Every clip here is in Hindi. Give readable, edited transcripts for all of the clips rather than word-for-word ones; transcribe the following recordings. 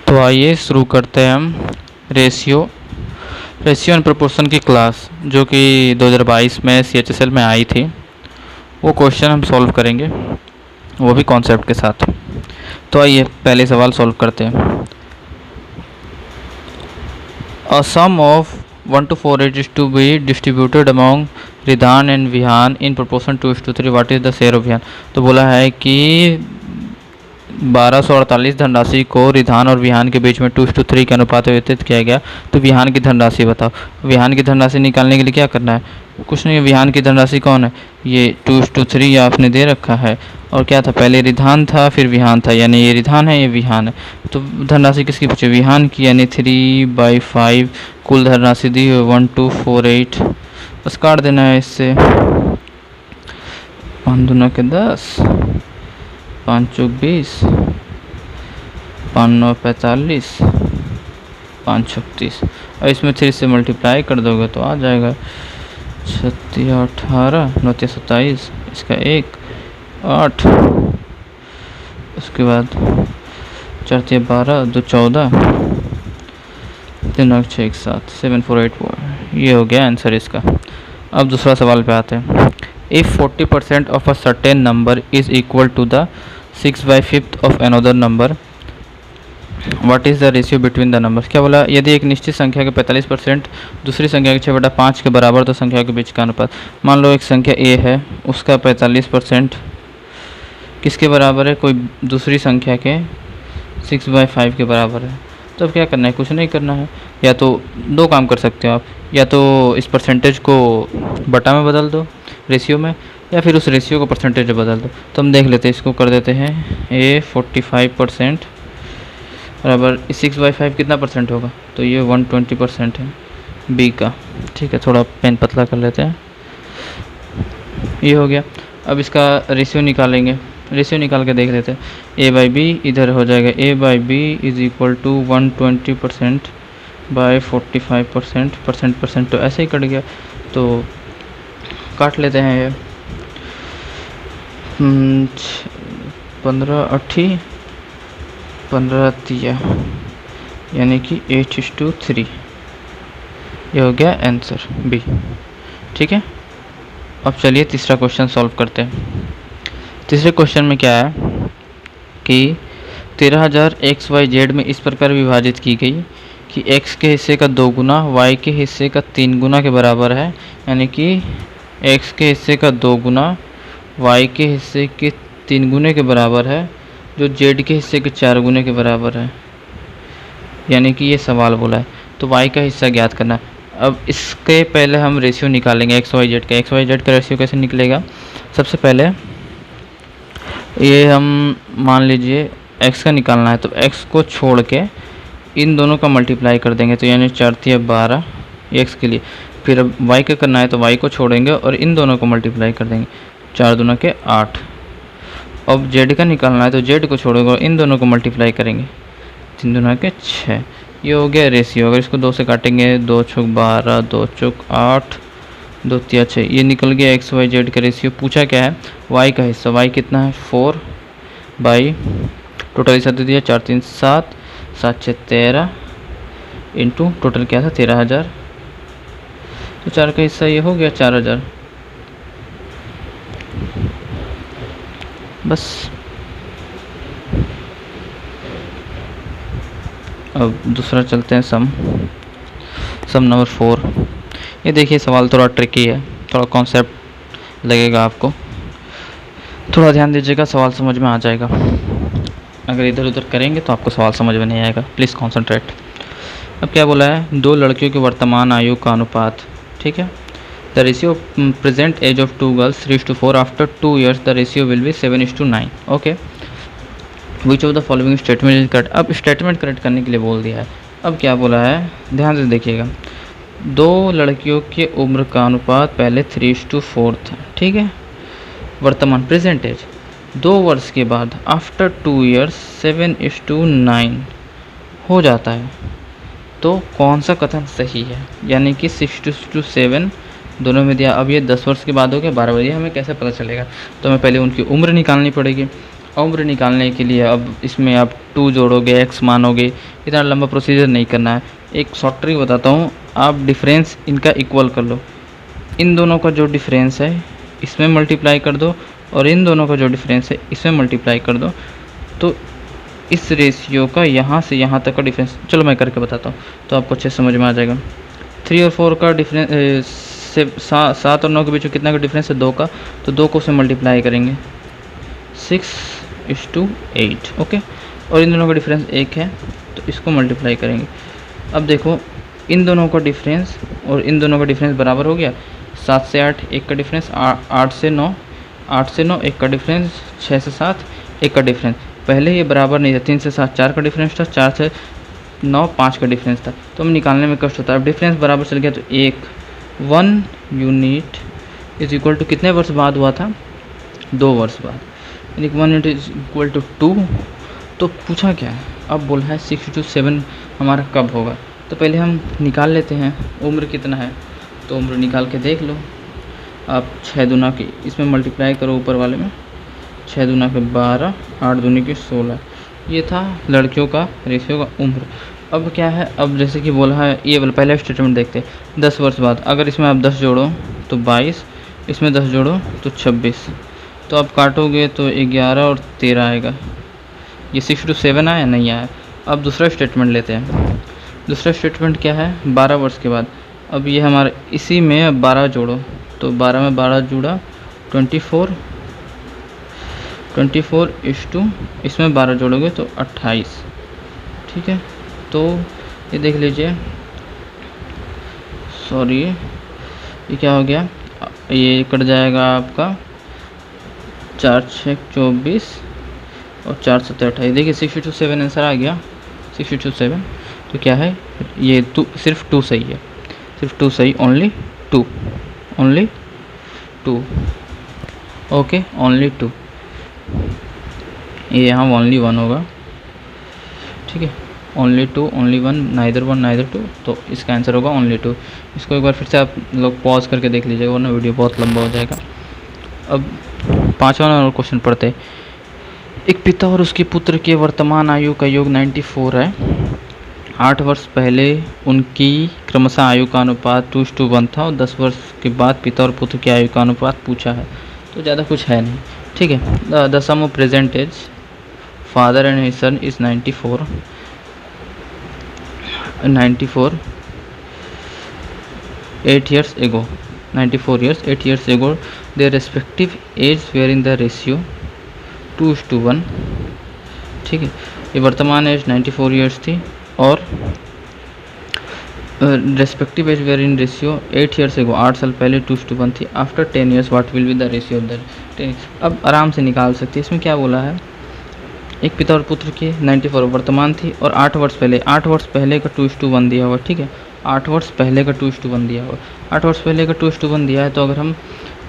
तो आइए शुरू करते हैं हम रेशियो एंड प्रोपोर्शन की क्लास जो कि 2022 में CHSL में आई थी। वो क्वेश्चन हम सॉल्व करेंगे, वो भी कॉन्सेप्ट के साथ। तो आइए पहले सवाल सॉल्व करते हैं। A sum of 1 to 4 is to be distributed among Ridhan and Vihaan in proportion 2:3। What is the share of Vihaan? तो बोला है कि 1248 धनराशि को रिधान और विहान के बीच में 2:3 के अनुपात में वितरित किया गया। तो विहान की धनराशि बताओ। विहान की धनराशि निकालने के लिए क्या करना है? कुछ नहीं, विहान की धनराशि कौन है? ये 2:3 ये आपने दे रखा है। और क्या था, पहले रिधान था फिर विहान था, यानी ये रिधान है ये विहान है। तो धनराशि किसकी बची? विहान की, यानी 3/5। कुल धनराशि दी 1248। बस काट देना है इससे। 5 दूना के 10, 5 चौक 20, 5 9 45, 5 छक 30। और इसमें 3 से मल्टीप्लाई कर दोगे तो आ जाएगा 36 18 9 27, इसका 1 8, उसके बाद 4 12 2 14 3 6 1 7 7484। ये हो गया आंसर इसका। अब दूसरा सवाल पे आते हैं। If 40% of a certain number is equal to the 6/5 of another number, what is the ratio between the numbers? क्या बोला? यदि एक निश्चित संख्या के 45% दूसरी संख्या के 6/5 के बराबर तो संख्या के बीच का अनुपात। मान लो एक संख्या a है, उसका 45% किसके बराबर है? कोई दूसरी संख्या के 6/5 के बराबर है। तो अब क्या करना है? कुछ नहीं करना है। या तो दो काम कर सकते हो आप, या तो इस परसेंटेज को बटा में बदल दो रेशियो में, या फिर उस रेशियो को परसेंटेज में बदल दो। तो हम देख लेते हैं, इसको कर देते हैं a 45% बराबर 6/5 कितना परसेंट होगा? तो ये 120% है b का। ठीक है, थोड़ा पेन पतला कर लेते हैं। ये हो गया। अब इसका रेशियो निकालेंगे। रेशियो निकाल के देख लेते हैं। a/b इधर हो जाएगा a/b is equal to 120% by 45%। Percent तो ऐसे ही कट गया, तो काट लेते हैं ये। 15 8 15 3 यानी कि 8:3। ये हो गया आंसर बी। ठीक है, अब चलिए तीसरा क्वेश्चन सॉल्व करते हैं। तीसरे क्वेश्चन में क्या है कि 13,000 XYZ में इस प्रकार विभाजित की गई कि x के हिस्से का 2 गुना y के हिस्से का 3 गुना के बराबर है। यानी कि x के हिस्से का 2 गुना y के हिस्से के 3 गुने के बराबर है, जो z के हिस्से के 4 गुने के बराबर है। यानी कि ये सवाल बोला है, तो y का हिस्सा ज्ञात करना है। अब इसके पहले हम रेशियो निकालेंगे XYZ का। XYZ का रेशियो कैसे निकलेगा? सबसे पहले ये हम मान लीजिए x का निकालना है, तो x को छोड़ के इन दोनों का मल्टीप्लाई कर देंगे, तो यानी 4 3 12 x के लिए। फिर अब y का करना है, तो y को छोड़ेंगे और इन दोनों को मल्टीप्लाई कर देंगे, 4 दूना के 8। अब z का निकालना है, तो z को छोड़ेंगे और इन दोनों को मल्टीप्लाई करेंगे, 3 दूना के 6। ये हो गया रेशियो। अगर इसको 2 से काटेंगे, 2 छुक 12 2 चुक 8 2 3 6, ये निकल गया XYZ का रेशियो। पूछा क्या है? y का हिस्सा। y कितना है? 4 बाई टोटल हिस्सा दे दिया 4 3 7 7 6 13 इंटू टोटल क्या था? 13,000। तो 4 का हिस्सा ये हो गया 4,000। बस। अब दूसरा चलते हैं, सम नंबर 4। ये देखिए सवाल थोड़ा ट्रिकी है, थोड़ा कॉन्सेप्ट लगेगा आपको, थोड़ा ध्यान दीजिएगा, सवाल समझ में आ जाएगा। अगर इधर उधर करेंगे तो आपको सवाल समझ में नहीं आएगा, प्लीज़ कॉन्सेंट्रेट। अब क्या बोला है? 2 लड़कियों की वर्तमान आयु का अनुपात। ठीक है, the ratio present age of 2 girls 3:4। After 2 years the ratio will be 7:9। Okay, which of the following statement is correct? अब स्टेटमेंट करेक्ट करने के लिए बोल दिया है। अब क्या बोला है, ध्यान से देखिएगा। 2 लड़कियों के उम्र का अनुपात पहले 3:4 था। ठीक है, वर्तमान प्रेजेंट एज 2 वर्ष के बाद आफ्टर 2 years 7:9 हो जाता है। तो कौन सा कथन सही है? यानी कि 6:7 दोनों में दिया। अब ये 10 वर्ष के बाद हो गया, 12 वर्ष, ये हमें कैसे पता चलेगा? तो हमें पहले उनकी उम्र निकालनी पड़ेगी। उम्र निकालने के लिए अब इसमें आप 2 जोड़ोगे, x मानोगे, इतना लंबा प्रोसीजर नहीं करना है। एक शॉर्ट ट्रिक बताता हूँ, आप डिफरेंस इनका इक्वल कर लो। इन दोनों का जो डिफरेंस है इसमें मल्टीप्लाई कर दो और इन दोनों का जो डिफरेंस है इसमें मल्टीप्लाई कर दो, तो इस रेशियो का यहाँ से यहाँ तक का डिफरेंस, चलो मैं करके बताता हूँ तो आपको अच्छे समझ में आ जाएगा। 3 और 4 का डिफरेंस से 7 और 9 के बीच में कितना का डिफरेंस है? 2 का, तो 2 को से मल्टीप्लाई करेंगे 6:8, ओके। और इन दोनों का डिफरेंस 1 है तो इसको मल्टीप्लाई करेंगे। अब देखो इन दोनों का डिफरेंस और इन दोनों का डिफरेंस बराबर हो गया। 7 से 8 1 का डिफरेंस, 8 से 9 1 का डिफरेंस, 6 से 7 1 का डिफरेंस। पहले ये बराबर नहीं था, 3 से 7 4 का डिफरेंस था, 4 से 9 5 का डिफरेंस था, तो हम निकालने में कष्ट होता है। अब डिफरेंस बराबर चल गया तो 1 यूनिट इज इक्वल टू कितने वर्ष बाद हुआ था? 2 वर्ष बाद, यानी 1 यूनिट इज इक्वल टू 2। तो पूछा क्या है? अब बोला है 6 to 7 हमारा कब होगा, तो पहले हम निकाल लेते हैं उम्र कितना है। तो उम्र निकाल के देख लो आप। 6 दूना की इसमें मल्टीप्लाई करो ऊपर वाले में, 6 दूना के 12, 8 दूनी के 16। ये था लड़कियों का रेशियो का उम्र। अब क्या है, अब जैसे कि बोला है ये वाला पहला स्टेटमेंट देखते हैं। 10 वर्ष बाद, अगर इसमें आप 10 जोड़ो तो 22, इसमें 10 जोड़ो तो 26, तो आप काटोगे तो 11 और 13 आएगा। ये 6 to 7 आया, नहीं आया। अब दूसरा स्टेटमेंट लेते हैं। दूसरा स्टेटमेंट क्या है? 12 वर्ष के बाद। अब ये हमारा इसी में 12 जोड़ो, तो 12 में 12 जुड़ा 24 इस टू इसमें 12 जोड़ोगे तो 28, ठीक है। तो ये देख लीजिए, सॉरी ये क्या हो गया, ये कट जाएगा आपका 4 6 24 और 4 7 28। देखिए 6 to 7 आंसर आ गया, 6 to 7। तो क्या है ये सिर्फ 2 सही है, सिर्फ 2 सही, ओनली 2, ओके, ओनली 2। ये यहाँ ओनली 1 होगा, ठीक है, ओनली 2, ओनली 1, नाइदर 1 नाइदर 2, तो इसका आंसर होगा ओनली 2। इसको एक बार फिर से आप लोग पॉज करके देख लीजिएगा वरना वीडियो बहुत लंबा हो जाएगा। अब 5वां और क्वेश्चन पढ़ते हैं। एक पिता और उसके पुत्र के वर्तमान आयु का योग 94 है। 8 वर्ष पहले उनकी क्रमशः आयु का अनुपात 2:1 था और 10 वर्ष के बाद पिता और पुत्र की आयु का अनुपात पूछा है। तो ज़्यादा कुछ है नहीं, ठीक है। The sum of present age father and his son is 94 8 years ago, 94 years 8 years ago their respective age were in the ratio 2:1, ठीक है। ये वर्तमान एज 94 ईयर्स थी और respective age were in ratio 8 years ago, 8 साल पहले 2:1 थी। After 10 years what will be the ratio of the 10। अब आराम से निकाल सकते हैं। इसमें क्या बोला है, एक पिता और पुत्र की 94 वर्तमान थी और 8 वर्ष पहले का 2:1 दिया हुआ, ठीक है। 8 वर्ष पहले का 2:1 दिया हुआ, 8 वर्ष पहले का 2:1 दिया है, तो अगर हम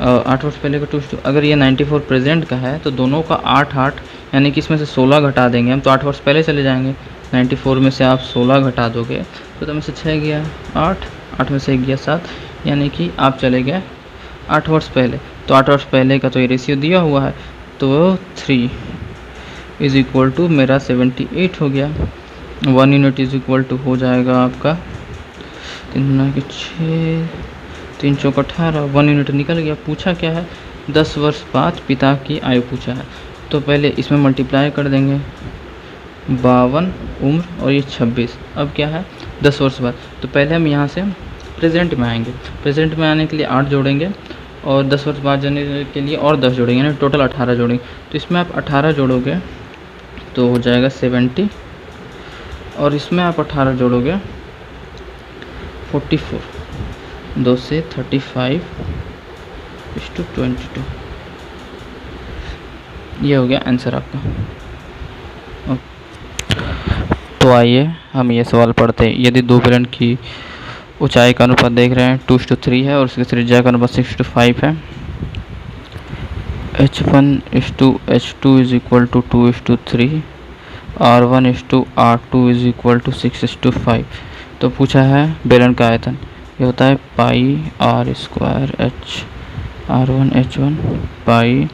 8 वर्ष पहले का 2:, अगर ये 94 प्रेजेंट का है तो दोनों का 8 यानी कि इसमें से 16 घटा देंगे हम, तो 8 वर्ष पहले चले जाएंगे। 94 में से आप 16 घटा दोगे तो 2 में से 6 गया 8, 8 में से 1 गया 7, यानी कि आप चले गए 8 वर्ष पहले। तो 8 वर्ष पहले का तो ये रेशियो दिया हुआ है, तो 3 इज इक्वल टू मेरा 78 हो गया। 1 यूनिट इज इक्वल टू हो जाएगा आपका 3 के 6, 3 चौक 18, 1 यूनिट निकल गया। पूछा क्या है, 10 वर्ष बाद पिता की आयु पूछा है, तो पहले इसमें मल्टीप्लाई कर देंगे 52 उम्र और ये 26। अब क्या है 10 वर्ष बाद, तो पहले हम यहाँ से प्रेजेंट में आएंगे। प्रेजेंट में आने के लिए 8 जोड़ेंगे और 10 वर्ष बाद जाने के लिए और 10 जोड़ेंगे, यानी टोटल 18 जोड़ेंगे। तो इसमें आप 18 जोड़ोगे तो हो जाएगा 70 और इसमें आप 18 जोड़ोगे 44, 2 से 35 इस टू 22। ये हो गया आंसर आपका। तो आइए हम ये सवाल पढ़ते हैं। यदि दो बेलन की ऊंचाई का अनुपात देख रहे हैं 2:3 है और उसकी त्रिज्या का अनुपात 6:5 है। H1:H2 is equal to 2:3, R1:R2 is equal to 6:5। तो पूछा है बेलन का आयतन, ये होता है पाई R² H R1 H1 पाई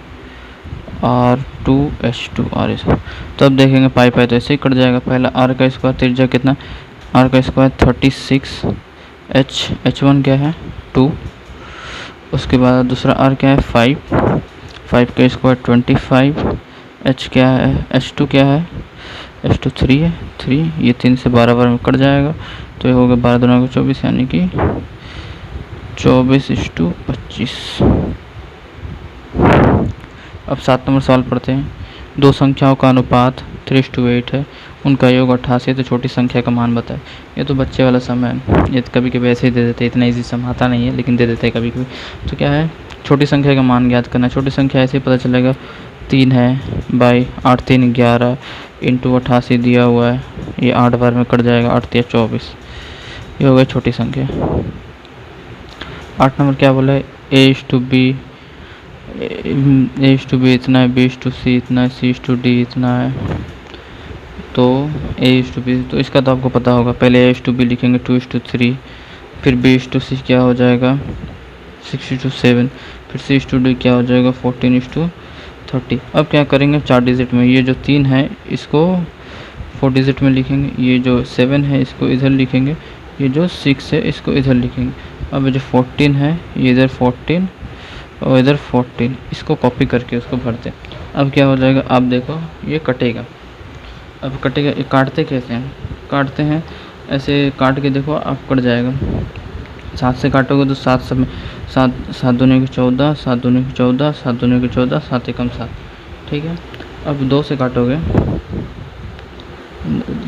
R2 2H2 R स्क्वायर। तो अब देखेंगे पाई पाई तो ऐसे ही कट जाएगा। पहला R का स्क्वायर त्रिज्या कितना, R का स्क्वायर 36, H1 क्या है 2, उसके बाद दूसरा R क्या है 5 का स्क्वायर 25, H क्या है H2 क्या है H2 3 है 3, ये 3 से 12 में कट जाएगा। तो ये हो गया 12 दूना 24 यानी कि 24:25। अब 7 नंबर सवाल पढ़ते हैं। दो संख्याओं का अनुपात 3:8 है, उनका योग 88 है, तो छोटी संख्या का मान बताए। ये तो बच्चे वाला सम है, ये तो कभी कभी ऐसे ही दे देते हैं, इतना इजी सम आता नहीं है लेकिन दे देते हैं कभी कभी। तो क्या है, छोटी संख्या का मान ज्ञात करना। छोटी संख्या ऐसे ही पता चलेगा 3 है बाई 8 3 11 इंटू 88 दिया हुआ है, ये 8 बार में कट जाएगा, 8 3 24, ये हो गई छोटी संख्या। 8 नंबर क्या बोला है, A/B इतना है, B/C इतना है, C/D इतना है, तो A/B तो इसका तो आपको पता होगा। पहले A/B लिखेंगे 2:3, फिर B/C क्या हो जाएगा 6:7, फिर C/D क्या हो जाएगा 14:30। अब क्या करेंगे 4 डिजिट में, ये जो 3 है इसको 4 डिजिट में लिखेंगे, ये जो 7 है इसको इधर लिखेंगे, ये जो 6 है इसको इधर लिखेंगे। अब जो 14 है ये इधर 14 और इधर 14, इसको कॉपी करके उसको भरते हैं। अब क्या हो जाएगा, आप देखो ये कटेगा। अब कटेगा, ये काटते कैसे हैं, काटते हैं ऐसे काट के देखो आप कट जाएगा। 7 से काटोगे तो 7 सब 7 दूनी की 14, 7 दूनी की 14, 7 दूनी की 14, 7 एकम 7, ठीक है। अब 2 से काटोगे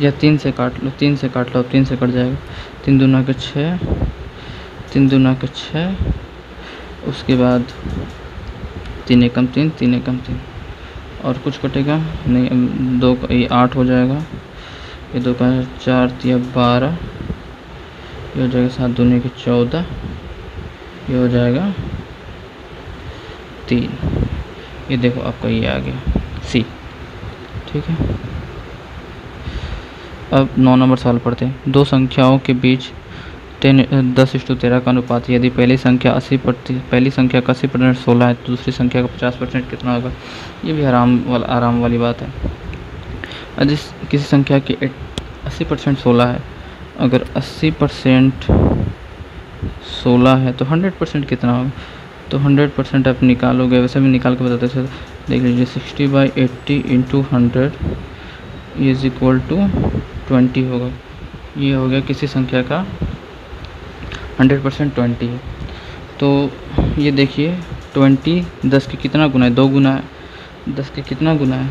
या 3 से काट लो, 3 से काट लो, 3 से कट जाएगा। 3 दूना के 6, 3 दूना के 6, उसके बाद 3 एकम 3, 3 एकम 3, और कुछ कटेगा नहीं। 2 का ये 8 हो जाएगा, ये 2 का 4 3 12, ये हो जाएगा 7 दूनी की 14, ये हो जाएगा 3, ये देखो आपका ये आ गया C, ठीक है। अब 9 नंबर सवाल पढ़ते हैं। दो संख्याओं के बीच 10:13 का अनुपात, यदि पहली संख्या का 80% 16 है तो दूसरी संख्या का 50% कितना होगा। ये भी आराम वाली बात है। यदि किसी संख्या की 80% 16 है, अगर 80% 16 है तो 100% कितना होगा। तो 100% आप निकालोगे, वैसे भी निकाल के बताते हैं, देख लीजिए 60/80 इंटू 100 इज इक्वल टू 20 होगा। ये हो गया किसी संख्या का 100% 20 है। तो ये देखिए 20 10 के कितना गुना है, 2 गुना है। 10 के कितना गुना है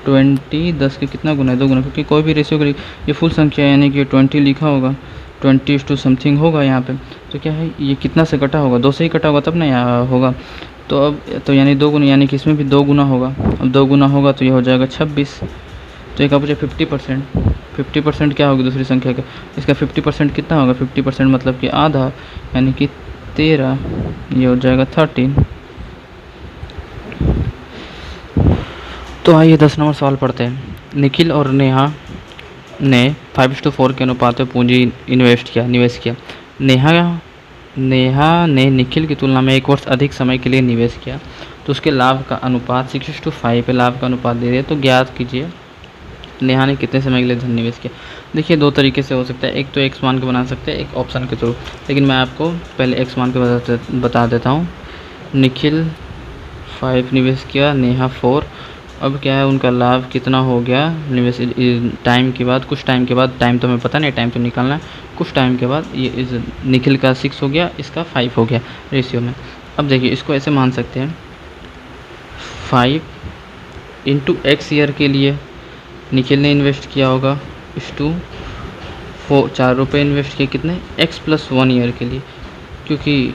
20, 10 के कितना गुना है 2 गुना, क्योंकि कोई भी रेशियो करेगी ये फुल संख्या यानी कि 20 लिखा होगा, 20 समथिंग होगा यहाँ पे। तो क्या है ये कितना से कटा होगा, 2 से ही कटा होगा तब ना यहाँ होगा। तो अब तो यानी 2 गुना, यानी कि इसमें भी 2 गुना होगा। अब 2 गुना होगा तो ये हो जाएगा 26। तो एक आप पूछे 50% क्या होगी दूसरी संख्या का, इसका 50% कितना होगा, 50% मतलब कि आधा, यानी कि 13, ये हो जाएगा 13। तो आइए 10 नंबर सवाल पढ़ते हैं। निखिल और नेहा ने 5:4 के अनुपात में पूंजी निवेश किया। नेहा ने निखिल की तुलना में 1 वर्ष अधिक समय के लिए निवेश किया, तो उसके लाभ का अनुपात 6:5 पे लाभ का अनुपात दे दिया। तो ज्ञात कीजिए नेहा ने कितने समय के लिए धन निवेश किया। देखिए 2 तरीके से हो सकता है, एक तो एक्स मान के बना सकते हैं, एक ऑप्शन के थ्रू, लेकिन मैं आपको पहले एक्स मान के बता देता हूँ। निखिल 5 निवेश किया, नेहा 4। अब क्या है उनका लाभ कितना हो गया निवेश टाइम के बाद, कुछ टाइम के बाद, टाइम तो हमें पता नहीं, टाइम तो निकालना है, कुछ टाइम के बाद ये इस निखिल का 6 हो गया, इसका 5 हो गया रेशियो में। अब देखिए इसको ऐसे मान सकते हैं 5 इंटू एक्स ईयर के लिए निखिल ने इन्वेस्ट किया होगा, इस टू 4 रुपये इन्वेस्ट किए कितने x+1 ईयर के लिए, क्योंकि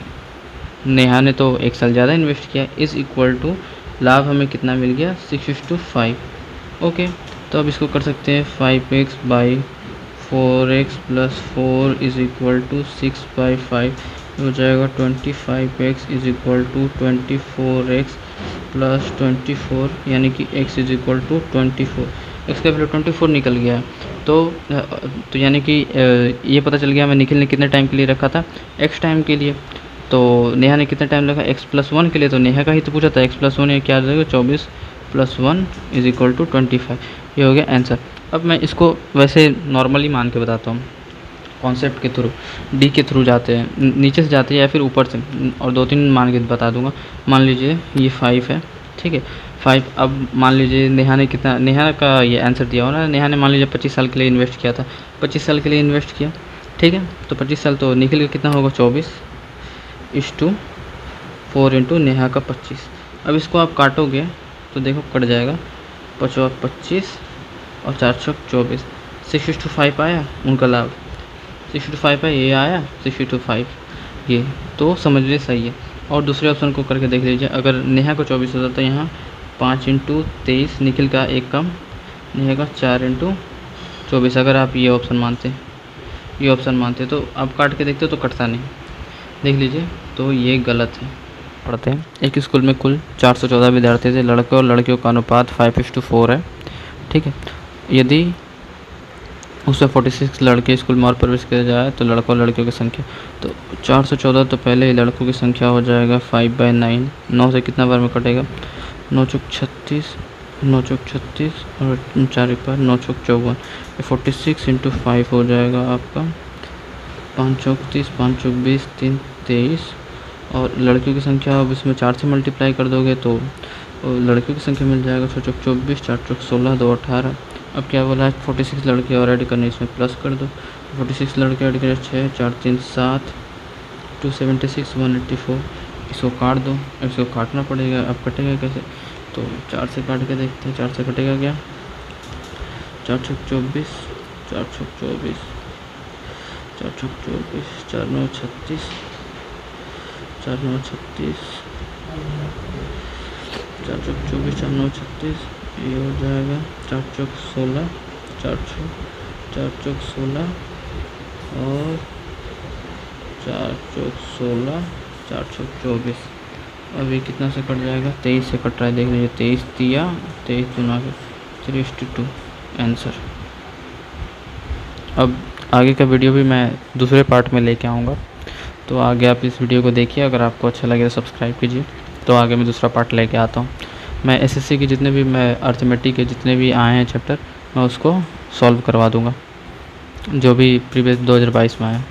नेहा ने तो 1 साल ज़्यादा इन्वेस्ट किया, इज़ इक्वल टू लाभ हमें कितना मिल गया 6:5। ओके, तो अब इसको कर सकते हैं 5x by 4x + 4 is equal to 6/5, हो जाएगा 25x is equal to 24x + 24, यानी कि x is equal to 24। x का वैल्यू 24 निकल गया है। तो यानी कि ये पता चल गया हमें निखिल ने कितने टाइम के लिए रखा था, x टाइम के लिए। तो नेहा ने कितना टाइम लगा x+1 के लिए, तो नेहा का ही तो पूछा था, x+1 क्या आ जाएगा 24 प्लस 1 इज इक्वल टू 25। ये हो गया आंसर। अब मैं इसको वैसे नॉर्मली मान के बताता हूँ, कॉन्सेप्ट के थ्रू, डी के थ्रू जाते हैं, नीचे से जाते हैं या फिर ऊपर से, और 2-3 मान के बता दूंगा। मान लीजिए ये 5 है, ठीक है 5। अब मान लीजिए नेहा ने कितना, नेहा का ये आंसर दिया हो ना, नेहा ने मान लीजिए 25 साल के लिए इन्वेस्ट किया था, 25 साल के लिए इन्वेस्ट किया, ठीक है। तो 25 साल तो निकल के कितना होगा 24/4 इंटू नेहा का 25। अब इसको आप काटोगे तो देखो कट जाएगा, 25 और 4 छक 24, 6/5 आया उनका लाभ, 6/5 है, ये आया 6/5 ये, तो समझ लीजिए सही है। और दूसरे ऑप्शन को करके देख लीजिए, अगर नेहा को 24 होता तो यहाँ 5/23 निखिल का एक कम, नेहा का 4/24। अगर आप ये ऑप्शन मानते, ये ऑप्शन मानते तो आप काट के देखते तो कटता नहीं, देख लीजिए। तो ये गलत है। पढ़ते हैं। एक स्कूल में कुल 414 विद्यार्थी थे, लड़के और लड़कियों का अनुपात 5:4 है, ठीक है। यदि उसमें 46 लड़के स्कूल में और प्रवेश किया जाए तो लड़कों और लड़कियों की संख्या, तो 414 तो पहले ही लड़कों की संख्या हो जाएगा 5/9। 9 से कितना बार में कटेगा, 9 चौक 36, 9 चौक 36 और 4 पर 9 चौक 54। 46 इंटू 5 हो जाएगा आपका 5 चौक 30, 5 चौक 20, 3 23। और लड़कियों की संख्या अब इसमें 4 से मल्टीप्लाई कर दोगे तो लड़कियों की संख्या मिल जाएगा 6 चौक 24, 4 चौक 16, 2 18। अब क्या बोला है, 46 लड़के और ऐड करने, इसमें प्लस कर दो, 46 लड़के ऐड करें 6, 4 3 7, 276, 184। इसको काट दो, इसको काटना पड़ेगा। अब कटेगा कैसे, तो 4 से काट के देखते हैं, 4 से कटेगा क्या, 4 चौक 24, 4 चौक 24, 4 चौक 24, 4 9 36, 4 9 36, 4 चौक 24, 4 9 36, ये हो जाएगा 4 चौक 16, 4 चौक 16 और 4 चौक 16, 4 चौक 24। अभी कितना से कट जाएगा, 23 से कट रहा है, देख लीजिए 23 दिया, 23 दुना 3:2 आंसर। अब आगे का वीडियो भी मैं दूसरे पार्ट में लेके आऊँगा, तो आगे आप इस वीडियो को देखिए। अगर आपको अच्छा लगे तो सब्सक्राइब कीजिए, तो आगे मैं दूसरा पार्ट लेके आता हूँ। मैं एसएससी के जितने भी, मैं अर्थमेटिक के जितने भी आए हैं चैप्टर, मैं उसको सॉल्व करवा दूँगा, जो भी प्रीवियस 2022 में आया।